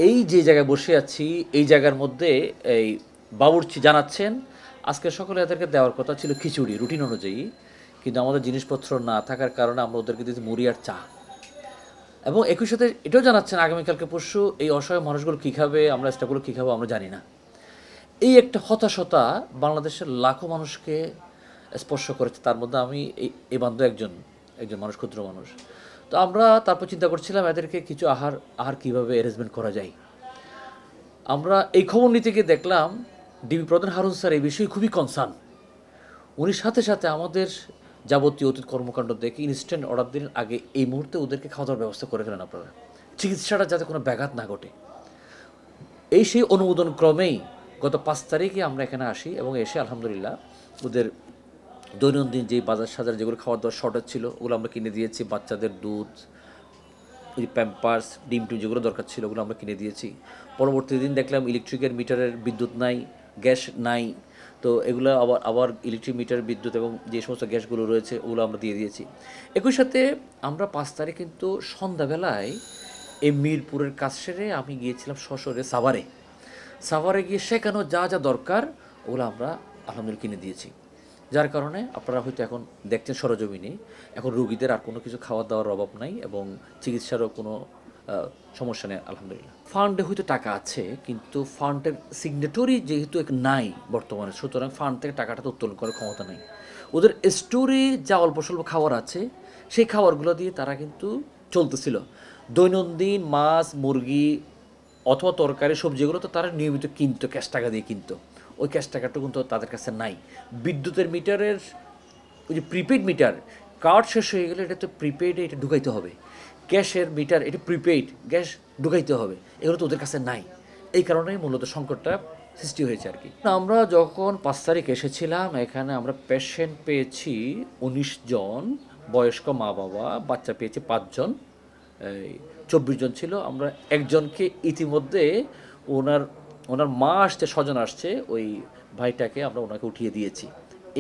এই যে জায়গায় বসে আছি এই জায়গার মধ্যে এই বাবুর্চি জানাচ্ছেন আজকে সকালে এদেরকে দেওয়ার কথা ছিল খিচুড়ি রুটিন অনুযায়ী, কিন্তু আমাদের জিনিসপত্র না থাকার কারণে আমরা ওদেরকে দিয়েছি মুড়ি আর চা। এবং একই সাথে এটাও জানাচ্ছেন আগামীকালকে পরশু এই অসহায় মানুষগুলো কী খাবে, আমরা স্টাফগুলো কী খাবো আমরা জানি না। এই একটা হতাশতা বাংলাদেশের লাখো মানুষকে স্পর্শ করেছে, তার মধ্যে আমি এই বান্ধব একজন একজন মানুষ, ক্ষুদ্র মানুষ। তো আমরা তারপর চিন্তা করছিলাম এদেরকে কিছু আহার আহার কীভাবে অ্যারেঞ্জমেন্ট করা যায়। আমরা এই খবর নিতে গিয়ে দেখলাম ডিবি প্রধান হারুন স্যার এই বিষয়ে খুবই কনসার্ন। উনি সাথে সাথে আমাদের যাবতীয় অতীত কর্মকাণ্ড দেখে ইনস্ট্যান্ট অর্ডার দিন আগে এই মুহূর্তে ওদেরকে খাওয়া দাওয়ার ব্যবস্থা করে ফেলেন আপনারা, চিকিৎসাটা যাতে কোনো ব্যাঘাত না ঘটে। এই সেই অনুমোদন ক্রমেই গত 5 তারিখে আমরা এখানে আসি এবং এসে আলহামদুলিল্লাহ ওদের দৈনন্দিন যেই বাজার সাজার যেগুলো খাওয়ার দাওয়ার শর্টেজ ছিল ওগুলো আমরা কিনে দিয়েছি। বাচ্চাদের দুধ, ওই প্যাম্পার্স, ডিম টিম যেগুলো দরকার ছিল ওগুলো আমরা কিনে দিয়েছি। পরবর্তী দিন দেখলাম ইলেকট্রিকের মিটারের বিদ্যুৎ নাই, গ্যাস নাই, তো এগুলো আবার আবার ইলেকট্রিক মিটার বিদ্যুৎ এবং যে সমস্ত গ্যাসগুলো রয়েছে ওগুলো আমরা দিয়ে দিয়েছি। একই সাথে আমরা 5 তারিখ কিন্তু সন্ধ্যাবেলায় এই মিরপুরের কাজ সেরে আমি গিয়েছিলাম সশরে সাভারে গিয়ে সেখানেও যা যা দরকার ওগুলো আমরা আলহামদুলিল্লাহ কিনে দিয়েছি। যার কারণে আপনারা হয়তো এখন দেখছেন সরজমিনে এখন রুগীদের আর কোনো কিছু খাওয়া দাওয়ার অভাব নাই এবং চিকিৎসারও কোনো সমস্যা নেই আলহামদুলিল্লাহ। ফান্ডে হয়তো টাকা আছে কিন্তু ফান্ডের সিগনেটরি যেহেতু নাই বর্তমানে, সুতরাং ফান্ড থেকে টাকাটা তো উত্তোলন করার ক্ষমতা নেই। ওদের স্টোরে যা অল্প স্বল্প খাবার আছে সেই খাবারগুলো দিয়ে তারা কিন্তু চলতেছিল। দৈনন্দিন মাছ, মুরগি অথবা তরকারি সবজিগুলো তো তারা নিয়মিত কিনতো, ক্যাশ টাকা দিয়ে কিনতো। ওই ক্যাশ টাকাটা কিন্তু তাদের কাছে নাই। বিদ্যুতের মিটারের ওই যে প্রিপেইড মিটার, কার্ড শেষ হয়ে গেলে এটা তো প্রিপেইডে এটা ঢুকাইতে হবে। গ্যাসের মিটার এটা প্রিপেইড, গ্যাস ঢুকাইতে হবে, এগুলো তো ওদের কাছে নাই। এই কারণেই মূলত সংকটটা সৃষ্টি হয়েছে আর কি। আমরা যখন 5 তারিখ এসেছিলাম এখানে আমরা পেশেন্ট পেয়েছি 19 জন, বয়স্ক মা বাবা, বাচ্চা পেয়েছি 5 জন, এই 24 জন ছিল। আমরা একজনকে ইতিমধ্যে ওনার ওনার মা আসছে, স্বজন আসছে, ওই ভাইটাকে আমরা ওনাকে উঠিয়ে দিয়েছি।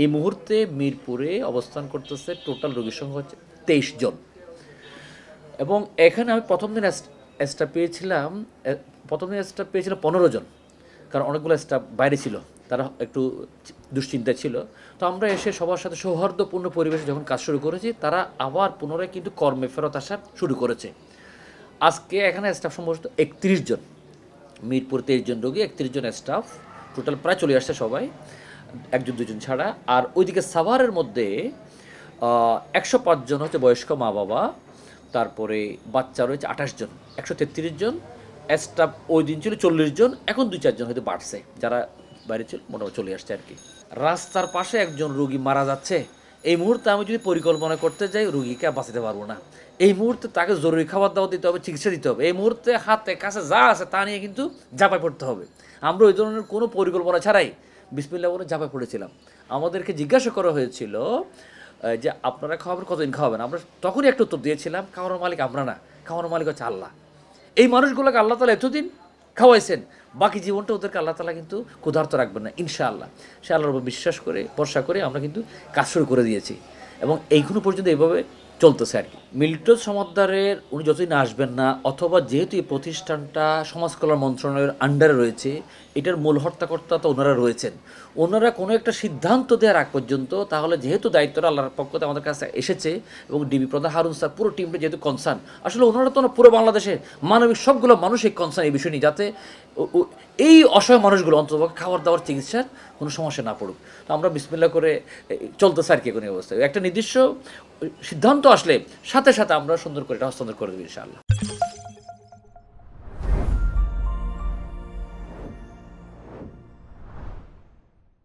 এই মুহূর্তে মিরপুরে অবস্থান করতেছে টোটাল রোগীর সংখ্যা হচ্ছে 23 জন। এবং এখানে আমি প্রথম দিন স্টাফ পেয়েছিলাম 15 জন, কারণ অনেকগুলো স্টাফ বাইরে ছিল, তারা একটু দুশ্চিন্তায় ছিল। তো আমরা এসে সবার সাথে সৌহার্দ্যপূর্ণ পরিবেশে যখন কাজ শুরু করেছি তারা আবার পুনরায় কিন্তু কর্মে ফেরত আসা শুরু করেছে। আজকে এখানে স্টাফ সম্ভবত 31 জন, মিরপুর 23 জন রোগী, 31 জন স্টাফ, টোটাল প্রায় চলে আসছে সবাই, 1 জন 2 জন ছাড়া। আর ওইদিকে সাভারের মধ্যে 105 জন হচ্ছে বয়স্ক মা বাবা, তারপরে বাচ্চা রয়েছে 28 জন, 133 জন। স্টাফ ওই দিন ছিল 40 জন, এখন 2-4 জন হয়তো বাড়ছে, যারা বাইরে ছিল মোটামুটি চলে আসছে আর কি। রাস্তার পাশে একজন রুগী মারা যাচ্ছে, এই মুহূর্তে আমি যদি পরিকল্পনা করতে যাই রুগীকে বাঁচাতে পারবো না। এই মুহূর্তে তাকে জরুরি খাবার দাওয়া দিতে হবে, চিকিৎসা দিতে হবে, এই মুহূর্তে হাতে কাছে যা আছে তা নিয়ে কিন্তু ঝাঁপায় পড়তে হবে। আমরা ওই ধরনের কোনো পরিকল্পনা ছাড়াই বিসমিল্লাহ বলে ঝাঁপায় পড়েছিলাম। আমাদেরকে জিজ্ঞাসা করা হয়েছিল যে আপনারা খাওয়াবেন, কতদিন খাওয়াবেন? আমরা তখনই একটা উত্তর দিয়েছিলাম, খাওয়ানোর মালিক আমরা না, খাওয়ানোর মালিক হচ্ছে আল্লাহ। এই মানুষগুলোকে আল্লাহ তাআলা এতদিন খাওয়াইছেন, বাকি জীবনটা ওদেরকে আল্লাহ তাআলা কিন্তু ক্ষুধার্ত রাখবেন না ইনশাআল্লাহ। সে আল্লাহর উপর বিশ্বাস করে ভরসা করে আমরা কিন্তু কাজ শুরু করে দিয়েছি এবং এইখনো পর্যন্ত এইভাবে চলতেছে আর কি। মিল্টন সমাদ্দারের উনি যতদিন আসবেন না, অথবা যেহেতু এই প্রতিষ্ঠানটা সমাজ কল্যাণ মন্ত্রণালয়ের আন্ডারে রয়েছে, এটার মূল হর্তাকর্তা তো ওনারা রয়েছেন, ওনারা কোনো একটা সিদ্ধান্ত দেওয়ার আগ পর্যন্ত, তাহলে যেহেতু দায়িত্বটা আল্লাহর পক্ষ থেকে আমাদের কাছে এসেছে এবং ডিবি প্রধান হারুন স্যার পুরো টিমটা যেহেতু কনসার্ন, আসলে ওনারা তো না পুরো বাংলাদেশে মানবিক সবগুলো মানুষই কনসার্ন এই বিষয় নিয়ে, যাতে এই অসহায় মানুষগুলো অন্তত খাবার দাবার চিকিৎসার কোনো সমস্যা না পড়ুক। তো আমরা বিসমিল্লাহ করে চলতেছে আর কি। কোনো অবস্থায় একটা নির্দিষ্ট সিদ্ধান্ত আসলে সাথে সাথে আমরা সুন্দর করে এটা হস্তান্তর করে দেবো ইনশাআল্লাহ।